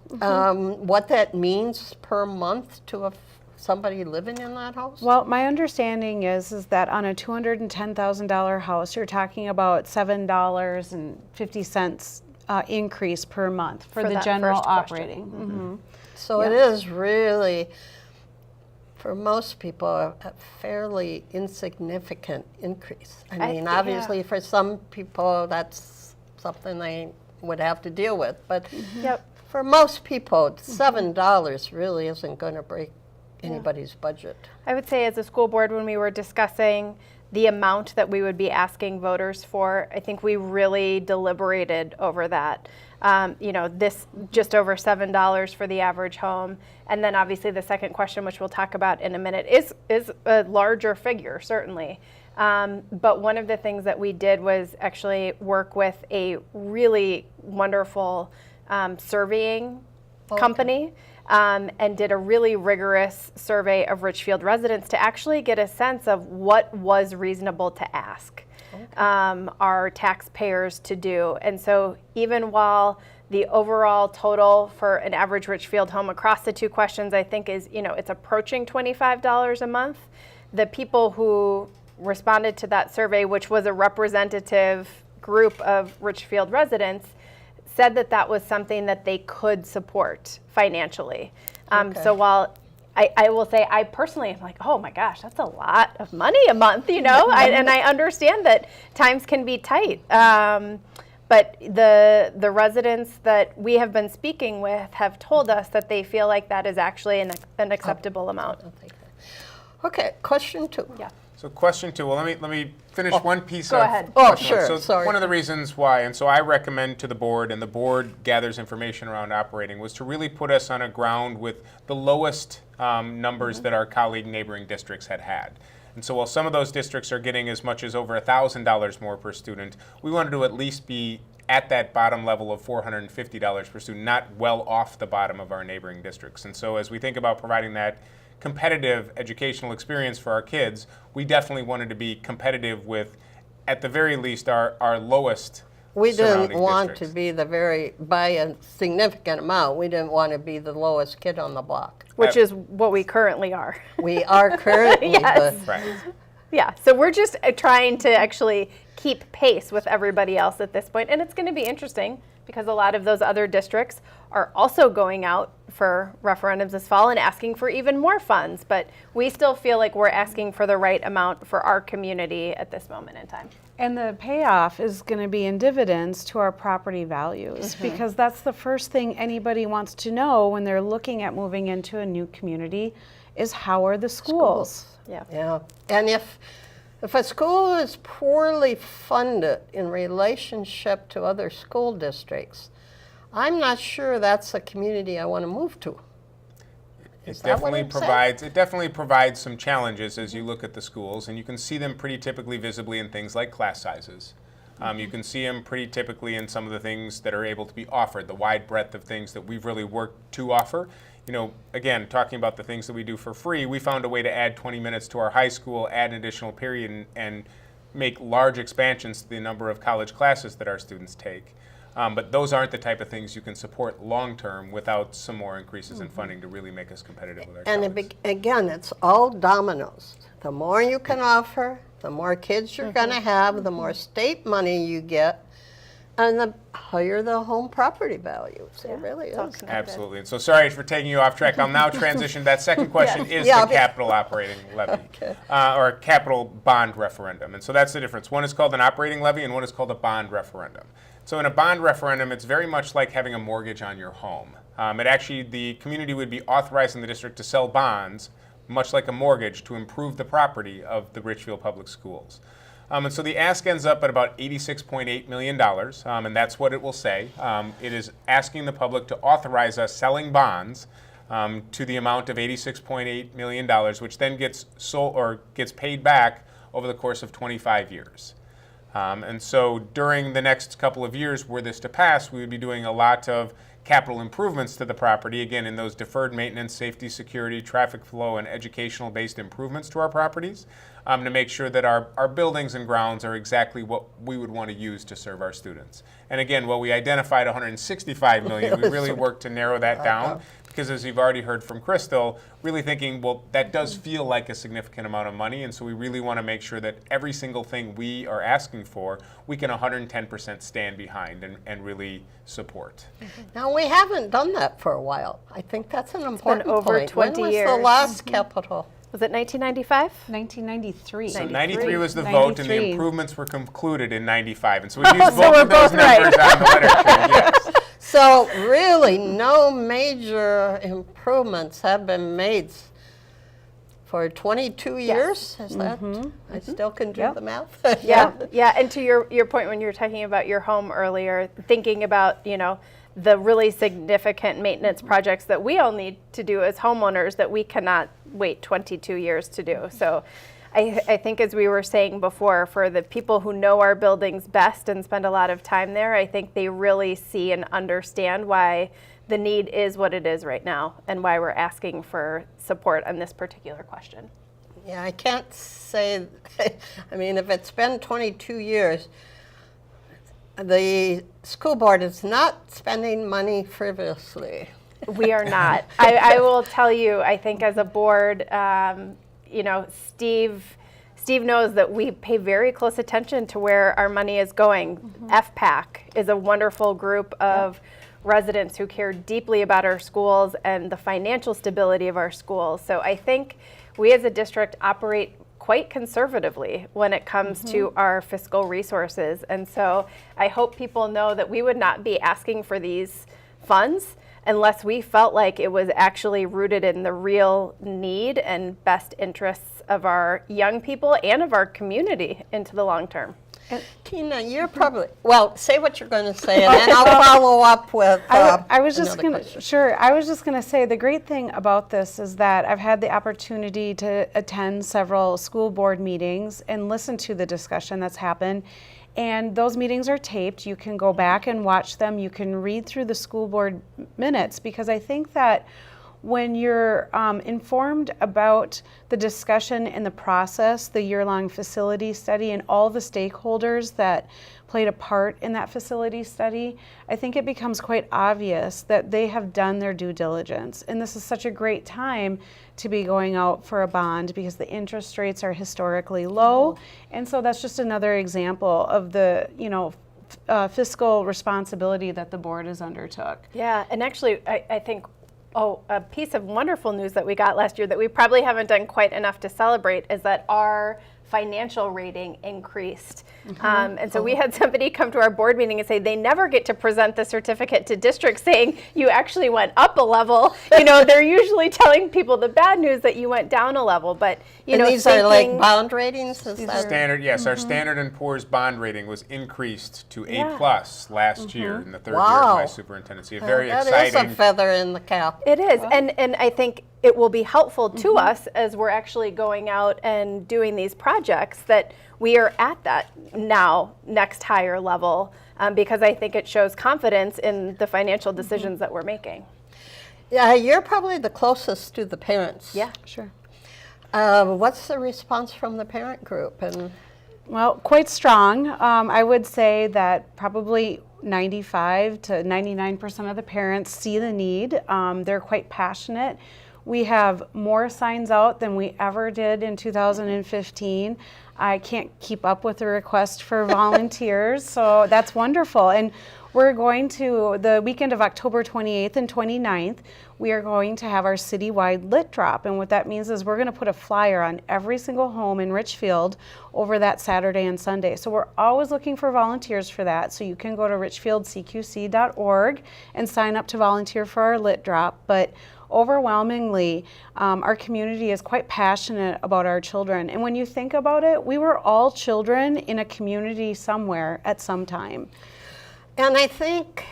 What that means per month to somebody living in that house? Well, my understanding is that on a $210,000 house, you're talking about $7.50 increase per month for the that general first operating. question. So it is really, for most people, a fairly insignificant increase. I mean, obviously for some people that's something they would have to deal with, but for most people, $7 really isn't going to break anybody's budget. I would say as a school board, when we were discussing the amount that we would be asking voters for, I think we really deliberated over that. This just over $7 for the average home. And then obviously the second question, which we'll talk about in a minute, is a larger figure, certainly. But one of the things that we did was actually work with a really wonderful surveying company. And did a really rigorous survey of Richfield residents to actually get a sense of what was reasonable to ask our taxpayers to do. And so even while the overall total for an average Richfield home across the two questions, I think is, it's approaching $25 a month, the people who responded to that survey, which was a representative group of Richfield residents, said that that was something that they could support financially. So while I will say I personally am like, oh my gosh, that's a lot of money a month, and I understand that times can be tight. But the residents that we have been speaking with have told us that they feel like that is actually an acceptable amount. Okay, question 2. Yeah. So question 2, well, let me finish one piece Go of ahead. Oh, question. sure, So sorry. one of the reasons why, and so I recommend to the board, and the board gathers information around operating, was to really put us on a ground with the lowest numbers that our colleague neighboring districts had. And so while some of those districts are getting as much as over $1,000 more per student, we wanted to at least be at that bottom level of $450 per student, not well off the bottom of our neighboring districts. And so as we think about providing that competitive educational experience for our kids, we definitely wanted to be competitive with, at the very least, our lowest We didn't surrounding want districts. to be by a significant amount. We didn't want to be the lowest kid on the block. Which is what we currently are. We are currently Yes. Right. Yeah, so we're just trying to actually keep pace with everybody else at this point. And it's going to be interesting because a lot of those other districts are also going out for referendums this fall and asking for even more funds. But we still feel like we're asking for the right amount for our community at this moment in time. And the payoff is going to be in dividends to our property values because that's the first thing anybody wants to know when they're looking at moving into a new community is how are the schools? Yeah. Yeah, and if If a school is poorly funded in relationship to other school districts, I'm not sure that's a community I want to move to. It definitely provides some challenges as you look at the schools, and you can see them pretty typically visibly in things like class sizes. You can see them pretty typically in some of the things that are able to be offered, the wide breadth of things that we've really worked to offer. You know, again, talking about the things that we do for free, we found a way to add 20 minutes to our high school, add an additional period, and make large expansions to the number of college classes that our students take. But those aren't the type of things you can support long-term without some more increases in funding to really make us competitive with our colleagues. Again, it's all dominoes. The more you can offer, the more kids you're going to have, the more state money you get, and the higher the home property values. It really is. Absolutely. And so sorry for taking you off track. I'll now transition. That second question is the capital operating levy, or capital bond referendum. And so that's the difference. One is called an operating levy and one is called a bond referendum. So in a bond referendum, it's very much like having a mortgage on your home. The community would be authorizing the district to sell bonds, much like a mortgage, to improve the property of the Richfield Public Schools. And so the ask ends up at about $86.8 million, and that's what it will say. It is asking the public to authorize us selling bonds to the amount of $86.8 million, which then gets sold or gets paid back over the course of 25 years. And so during the next couple of years, were this to pass, we would be doing a lot of capital improvements to the property, again, in those deferred maintenance, safety, security, traffic flow, and educational-based improvements to our properties to make sure that our buildings and grounds are exactly what we would want to use to serve our students. And again, while we identified $165 million, we really worked to narrow that down because, as you've already heard from Crystal, really thinking, well, that does feel like a significant amount of money, and so we really want to make sure that every single thing we are asking for, we can 110% stand behind and really support. Now, we haven't done that for a while. I think that's an important over point. 20 when years. was the last capital? Was it 1995? 1993. So 93 was the vote, and the 93. improvements were concluded in 95. And so we used So both we're of those both right. numbers on the literature, yes. So really, no major improvements have been made for 22 years. Is that? I still can do the math. Yeah, and to your point when you were talking about your home earlier, thinking about, the really significant maintenance projects that we all need to do as homeowners that we cannot wait 22 years to do. So I think, as we were saying before, for the people who know our buildings best and spend a lot of time there, I think they really see and understand why the need is what it is right now and why we're asking for support on this particular question. Yeah, I can't say, I mean, if it's been 22 years, the school board is not spending money frivolously. We are not. I will tell you, I think as a board, Steve knows that we pay very close attention to where our money is going. FPAC is a wonderful group of residents who care deeply about our schools and the financial stability of our schools. So I think we as a district operate quite conservatively when it comes to our fiscal resources. And so I hope people know that we would not be asking for these funds unless we felt like it was actually rooted in the real need and best interests of our young people and of our community into the long term. Tina, you're probably, well, say what you're going to say, and then I'll follow up with I was just another going question. to, sure, I was just going to say the great thing about this is that I've had the opportunity to attend several school board meetings and listen to the discussion that's happened. And those meetings are taped. You can go back and watch them. You can read through the school board minutes, because I think that when you're informed about the discussion and the process, the year-long facility study, and all the stakeholders that played a part in that facility study, I think it becomes quite obvious that they have done their due diligence. And this is such a great time to be going out for a bond because the interest rates are historically low. And so that's just another example of the, fiscal responsibility that the board has undertook. Yeah, and actually, I think a piece of wonderful news that we got last year that we probably haven't done quite enough to celebrate is that our financial rating increased. And so we had somebody come to our board meeting and say they never get to present the certificate to districts saying you actually went up a level. You know, they're usually telling people the bad news that you went down a level, but you know, these are like bond ratings? Is that Standard, yes. Our Standard & Poor's bond rating was increased to A+ last year in the third year of my superintendency. Very exciting. That is a feather in the cap. It is, and I think it will be helpful to us as we're actually going out and doing these projects that we are at that now next higher level, because I think it shows confidence in the financial decisions that we're making. Yeah, you're probably the closest to the parents. Yeah, Sure. What's the response from the parent group? And Well, quite strong. I would say that probably 95 to 99% of the parents see the need. They're quite passionate. We have more signs out than we ever did in 2015. I can't keep up with the request for volunteers, so that's wonderful. And we're going to, the weekend of October 28th and 29th, we are going to have our citywide lit drop. And what that means is we're going to put a flyer on every single home in Richfield over that Saturday and Sunday. So we're always looking for volunteers for that. So you can go to richfieldcqc.org and sign up to volunteer for our lit drop. But overwhelmingly, our community is quite passionate about our children. And when you think about it, we were all children in a community somewhere at some time. And I think,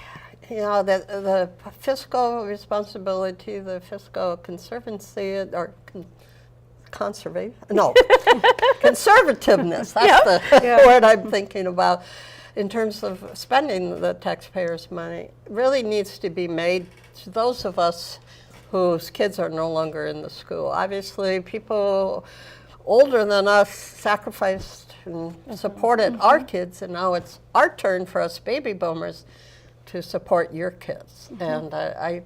you know, the fiscal responsibility, the fiscal conservancy, or conservative, no, conservativeness, that's the word I'm thinking about, in terms of spending the taxpayers' money, really needs to be made to those of us whose kids are no longer in the school. Obviously, people older than us sacrificed and supported our kids, and now it's our turn for us baby boomers to support your kids. And I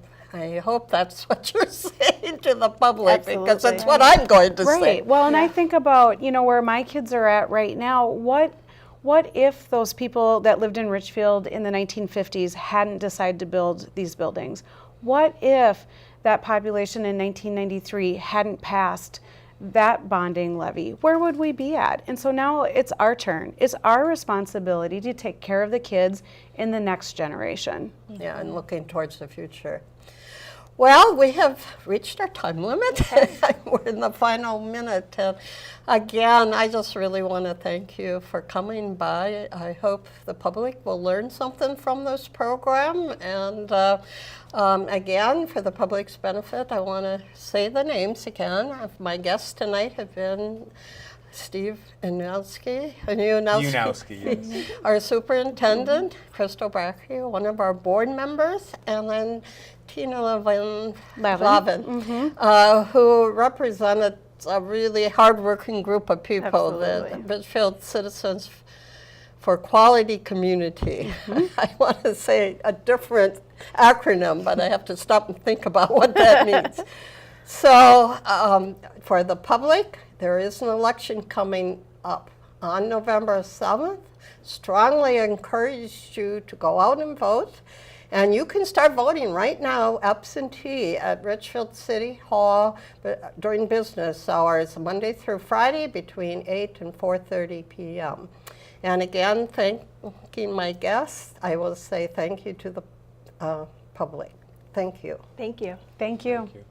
hope that's what you're saying to the public, because that's what I'm going to say. Right. Well, and I think about, you know, where my kids are at right now. What if those people that lived in Richfield in the 1950s hadn't decided to build these buildings? What if that population in 1993 hadn't passed that bonding levy? Where would we be at? And so now it's our turn. It's our responsibility to take care of the kids in the next generation. Yeah, and looking towards the future. Well, we have reached our time limit. We're in the final minute. And again, I just really want to thank you for coming by. I hope the public will learn something from this program. And again, for the public's benefit, I want to say the names again. My guests tonight have been Steve Unowski, Yes. our superintendent, Crystal Brakke, one of our board members, and then Tina Lavin, who represented a really hardworking group of people, the Richfield Citizens for Quality Community. I want to say a different acronym, but I have to stop and think about what that means. So for the public, there is an election coming up on November 7th. Strongly encourage you to go out and vote. And you can start voting right now, absentee, at Richfield City Hall during business hours, Monday through Friday, between 8 and 4:30 p.m. And again, thanking my guests, I will say thank you to the public. Thank you. Thank you. Thank you. Thank you.